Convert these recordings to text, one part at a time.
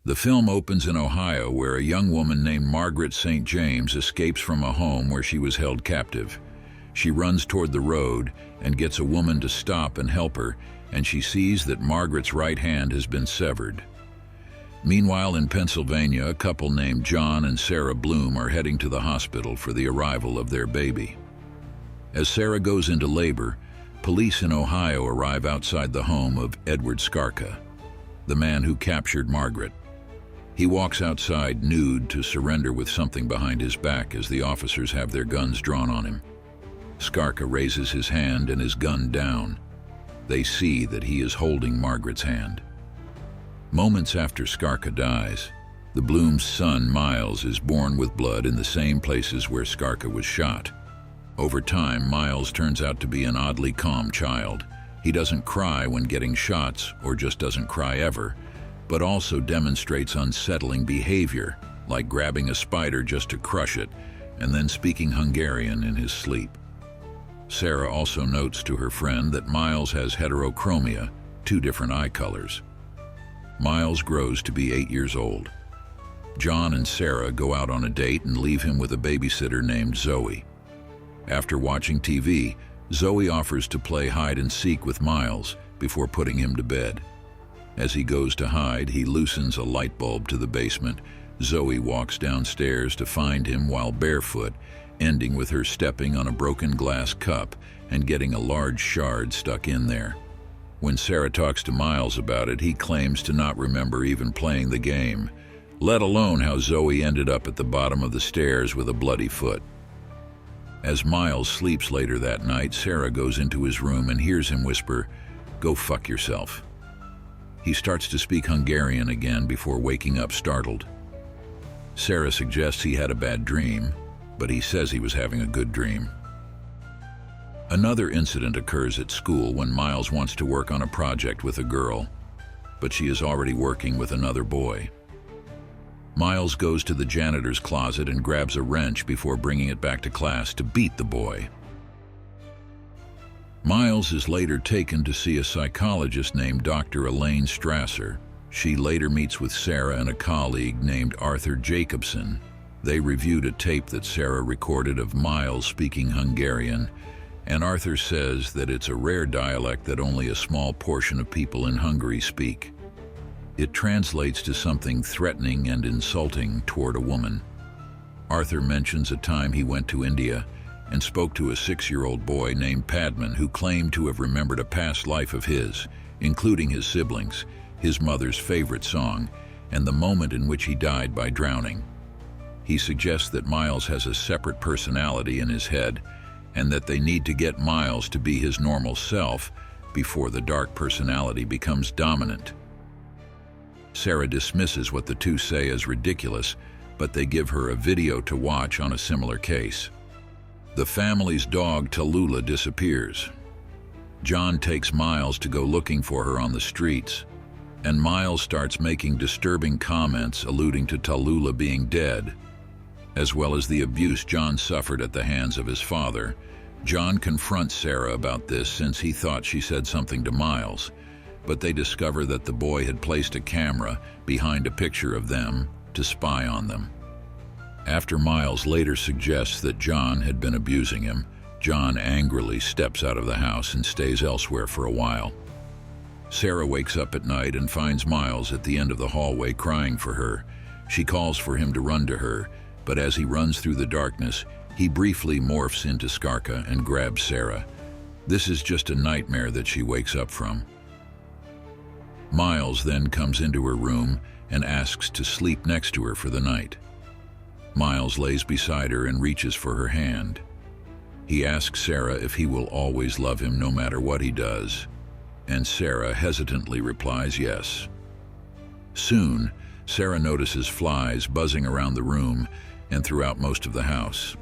The film opens in Ohio, where a young woman named Margaret St. James escapes from a home where she was held captive. She runs toward the road and gets a woman to stop and help her, and she sees that Margaret's right hand has been severed. Meanwhile, in Pennsylvania, a couple named John and Sarah Bloom are heading to the hospital for the arrival of their baby. As Sarah goes into labor, police in Ohio arrive outside the home of Edward Skarka, the man who captured Margaret. He walks outside nude to surrender with something behind his back as the officers have their guns drawn on him. Skarka raises his hand and his gun down. They see that he is holding Margaret's hand. Moments after Skarka dies, the Bloom's son, Miles, is born with blood in the same places where Skarka was shot. Over time, Miles turns out to be an oddly calm child. He doesn't cry when getting shots, or just doesn't cry ever, but also demonstrates unsettling behavior, like grabbing a spider just to crush it, and then speaking Hungarian in his sleep. Sarah also notes to her friend that Miles has heterochromia, 2 different eye colors. Miles grows to be 8 years old. John and Sarah go out on a date and leave him with a babysitter named Zoe. After watching TV, Zoe offers to play hide and seek with Miles before putting him to bed. As he goes to hide, he loosens a light bulb to the basement. Zoe walks downstairs to find him while barefoot, ending with her stepping on a broken glass cup and getting a large shard stuck in there. When Sarah talks to Miles about it, he claims to not remember even playing the game, let alone how Zoe ended up at the bottom of the stairs with a bloody foot. As Miles sleeps later that night, Sarah goes into his room and hears him whisper, "Go fuck yourself." He starts to speak Hungarian again before waking up startled. Sarah suggests he had a bad dream, but he says he was having a good dream. Another incident occurs at school when Miles wants to work on a project with a girl, but she is already working with another boy. Miles goes to the janitor's closet and grabs a wrench before bringing it back to class to beat the boy. Miles is later taken to see a psychologist named Dr. Elaine Strasser. She later meets with Sarah and a colleague named Arthur Jacobson. They reviewed a tape that Sarah recorded of Miles speaking Hungarian, and Arthur says that it's a rare dialect that only a small portion of people in Hungary speak. It translates to something threatening and insulting toward a woman. Arthur mentions a time he went to India and spoke to a 6-year-old boy named Padman who claimed to have remembered a past life of his, including his siblings, his mother's favorite song, and the moment in which he died by drowning. He suggests that Miles has a separate personality in his head and that they need to get Miles to be his normal self before the dark personality becomes dominant. Sarah dismisses what the two say as ridiculous, but they give her a video to watch on a similar case. The family's dog Tallulah disappears. John takes Miles to go looking for her on the streets, and Miles starts making disturbing comments alluding to Tallulah being dead, as well as the abuse John suffered at the hands of his father. John confronts Sarah about this since he thought she said something to Miles, but they discover that the boy had placed a camera behind a picture of them to spy on them. After Miles later suggests that John had been abusing him, John angrily steps out of the house and stays elsewhere for a while. Sarah wakes up at night and finds Miles at the end of the hallway crying for her. She calls for him to run to her, but as he runs through the darkness, he briefly morphs into Skarka and grabs Sarah. This is just a nightmare that she wakes up from. Miles then comes into her room and asks to sleep next to her for the night. Miles lays beside her and reaches for her hand. He asks Sarah if he will always love him no matter what he does, and Sarah hesitantly replies yes. Soon, Sarah notices flies buzzing around the room and throughout most of the house.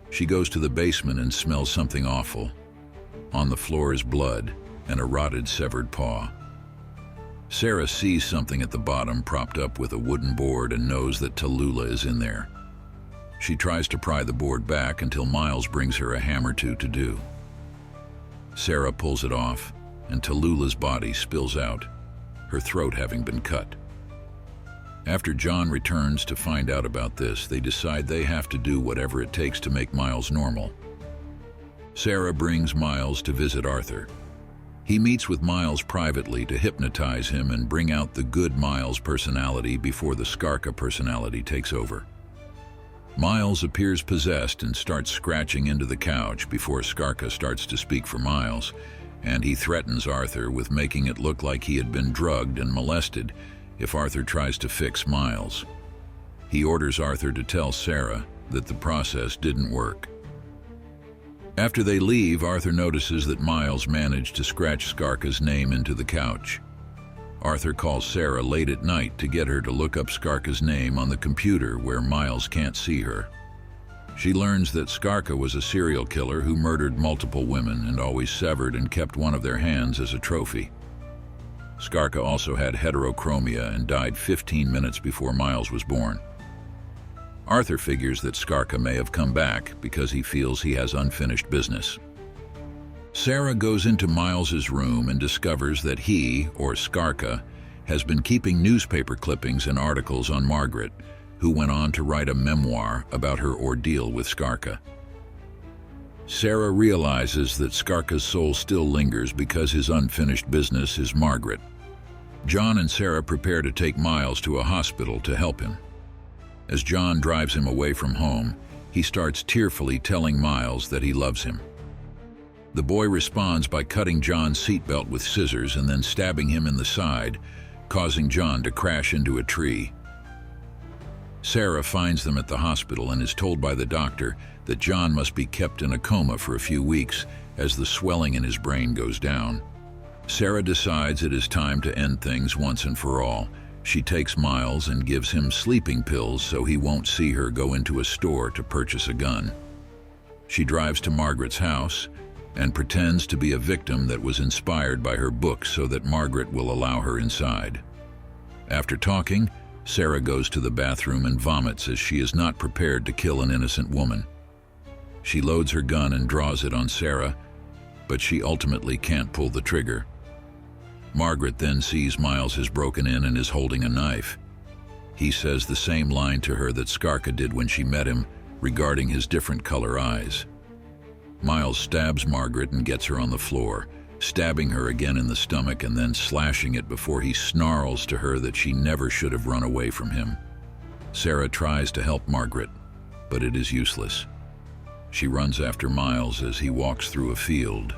She goes to the basement and smells something awful. On the floor is blood and a rotted severed paw. Sarah sees something at the bottom propped up with a wooden board and knows that Tallulah is in there. She tries to pry the board back until Miles brings her a hammer to do. Sarah pulls it off, and Tallulah's body spills out, her throat having been cut. After John returns to find out about this, they decide they have to do whatever it takes to make Miles normal. Sarah brings Miles to visit Arthur. He meets with Miles privately to hypnotize him and bring out the good Miles personality before the Skarka personality takes over. Miles appears possessed and starts scratching into the couch before Skarka starts to speak for Miles, and he threatens Arthur with making it look like he had been drugged and molested if Arthur tries to fix Miles. He orders Arthur to tell Sarah that the process didn't work. After they leave, Arthur notices that Miles managed to scratch Skarka's name into the couch. Arthur calls Sarah late at night to get her to look up Skarka's name on the computer where Miles can't see her. She learns that Skarka was a serial killer who murdered multiple women and always severed and kept one of their hands as a trophy. Skarka also had heterochromia and died 15 minutes before Miles was born. Arthur figures that Skarka may have come back because he feels he has unfinished business. Sarah goes into Miles's room and discovers that he, or Skarka, has been keeping newspaper clippings and articles on Margaret, who went on to write a memoir about her ordeal with Skarka. Sarah realizes that Skarka's soul still lingers because his unfinished business is Margaret. John and Sarah prepare to take Miles to a hospital to help him. As John drives him away from home, he starts tearfully telling Miles that he loves him. The boy responds by cutting John's seatbelt with scissors and then stabbing him in the side, causing John to crash into a tree. Sarah finds them at the hospital and is told by the doctor that John must be kept in a coma for a few weeks as the swelling in his brain goes down. Sarah decides it is time to end things once and for all. She takes Miles and gives him sleeping pills so he won't see her go into a store to purchase a gun. She drives to Margaret's house and pretends to be a victim that was inspired by her book so that Margaret will allow her inside. After talking, Sarah goes to the bathroom and vomits as she is not prepared to kill an innocent woman. She loads her gun and draws it on Sarah, but she ultimately can't pull the trigger. Margaret then sees Miles has broken in and is holding a knife. He says the same line to her that Skarka did when she met him regarding his different color eyes. Miles stabs Margaret and gets her on the floor, stabbing her again in the stomach and then slashing it before he snarls to her that she never should have run away from him. Sarah tries to help Margaret, but it is useless. She runs after Miles as he walks through a field.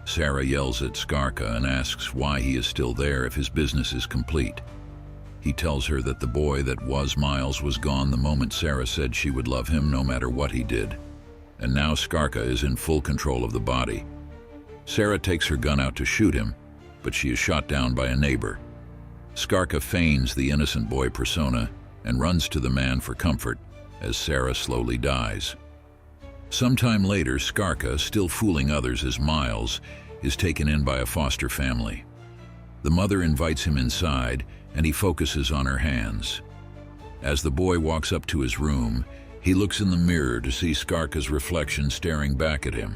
Sarah yells at Skarka and asks why he is still there if his business is complete. He tells her that the boy that was Miles was gone the moment Sarah said she would love him no matter what he did. And now Skarka is in full control of the body. Sarah takes her gun out to shoot him, but she is shot down by a neighbor. Skarka feigns the innocent boy persona and runs to the man for comfort as Sarah slowly dies. Sometime later, Skarka, still fooling others as Miles, is taken in by a foster family. The mother invites him inside, and he focuses on her hands. As the boy walks up to his room, he looks in the mirror to see Skarka's reflection staring back at him.